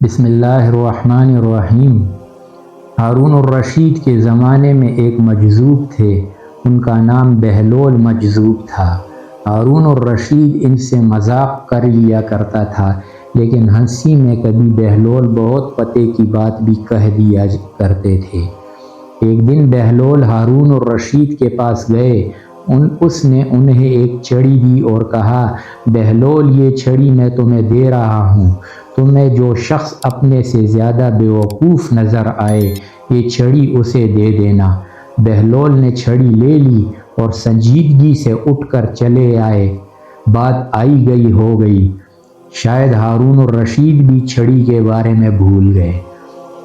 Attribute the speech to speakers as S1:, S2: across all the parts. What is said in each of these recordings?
S1: بسم اللہ الرحمن الرحیم۔ ہارون الرشید کے زمانے میں ایک مجذوب تھے، ان کا نام بہلول مجذوب تھا۔ ہارون الرشید ان سے مذاق کر لیا کرتا تھا، لیکن ہنسی میں کبھی بہلول بہت پتے کی بات بھی کہہ دیا کرتے تھے۔ ایک دن بہلول ہارون الرشید کے پاس گئے، اس نے انہیں ایک چھڑی دی اور کہا، بہلول یہ چھڑی میں تمہیں دے رہا ہوں، تمہیں جو شخص اپنے سے زیادہ بیوقوف نظر آئے یہ چھڑی اسے دے دینا۔ بہلول نے چھڑی لے لی اور سنجیدگی سے اٹھ کر چلے آئے۔ بات آئی گئی ہو گئی، شاید ہارون الرشید بھی چھڑی کے بارے میں بھول گئے۔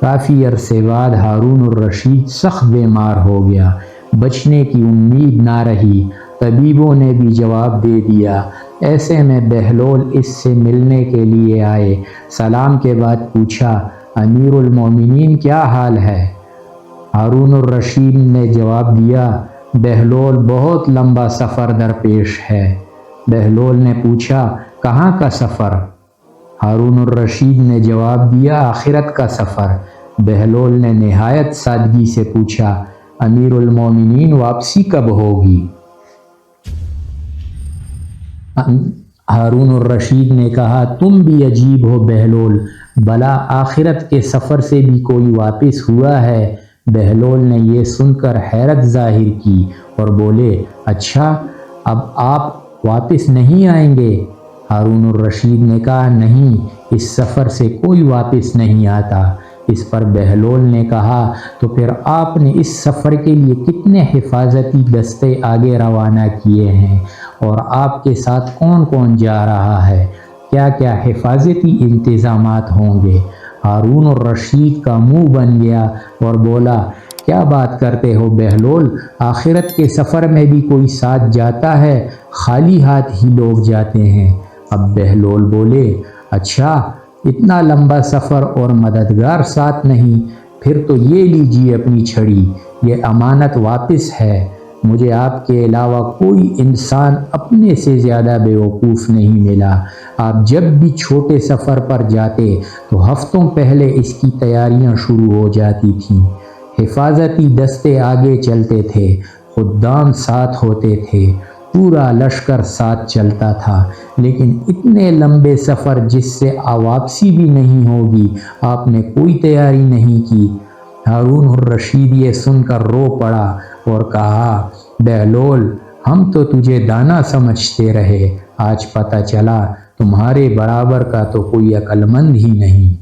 S1: کافی عرصے بعد ہارون الرشید سخت بیمار ہو گیا، بچنے کی امید نہ رہی، طبیبوں نے بھی جواب دے دیا۔ ایسے میں بہلول اس سے ملنے کے لیے آئے۔ سلام کے بعد پوچھا، امیر المومنین کیا حال ہے؟ ہارون الرشید نے جواب دیا، بہلول بہت لمبا سفر درپیش ہے۔ بہلول نے پوچھا، کہاں کا سفر؟ ہارون الرشید نے جواب دیا، آخرت کا سفر۔ بہلول نے نہایت سادگی سے پوچھا، امیر المومنین واپسی کب ہوگی؟ ہارون الرشید نے کہا، تم بھی عجیب ہو بہلول، بھلا آخرت کے سفر سے بھی کوئی واپس ہوا ہے؟ بہلول نے یہ سن کر حیرت ظاہر کی اور بولے، اچھا اب آپ واپس نہیں آئیں گے؟ ہارون الرشید نے کہا، نہیں، اس سفر سے کوئی واپس نہیں آتا۔ اس پر بہلول نے کہا، تو پھر آپ نے اس سفر کے لیے کتنے حفاظتی دستے آگے روانہ کیے ہیں، اور آپ کے ساتھ کون کون جا رہا ہے؟ کیا کیا حفاظتی انتظامات ہوں گے؟ ہارون الرشید کا منہ بن گیا اور بولا، کیا بات کرتے ہو بہلول، آخرت کے سفر میں بھی کوئی ساتھ جاتا ہے؟ خالی ہاتھ ہی لوگ جاتے ہیں۔ اب بہلول بولے، اچھا اتنا لمبا سفر اور مددگار ساتھ نہیں، پھر تو یہ لیجیے اپنی چھڑی، یہ امانت واپس ہے۔ مجھے آپ کے علاوہ کوئی انسان اپنے سے زیادہ بیوقوف نہیں ملا۔ آپ جب بھی چھوٹے سفر پر جاتے تو ہفتوں پہلے اس کی تیاریاں شروع ہو جاتی تھیں۔ حفاظتی دستے آگے چلتے تھے، خدام ساتھ ہوتے تھے، پورا لشکر ساتھ چلتا تھا، لیکن اتنے لمبے سفر جس سے واپسی بھی نہیں ہوگی، آپ نے کوئی تیاری نہیں کی۔ ہارون الرشید یہ سن کر رو پڑا اور کہا، بہلول ہم تو تجھے دانا سمجھتے رہے، آج پتہ چلا تمہارے برابر کا تو کوئی عقل مند ہی نہیں۔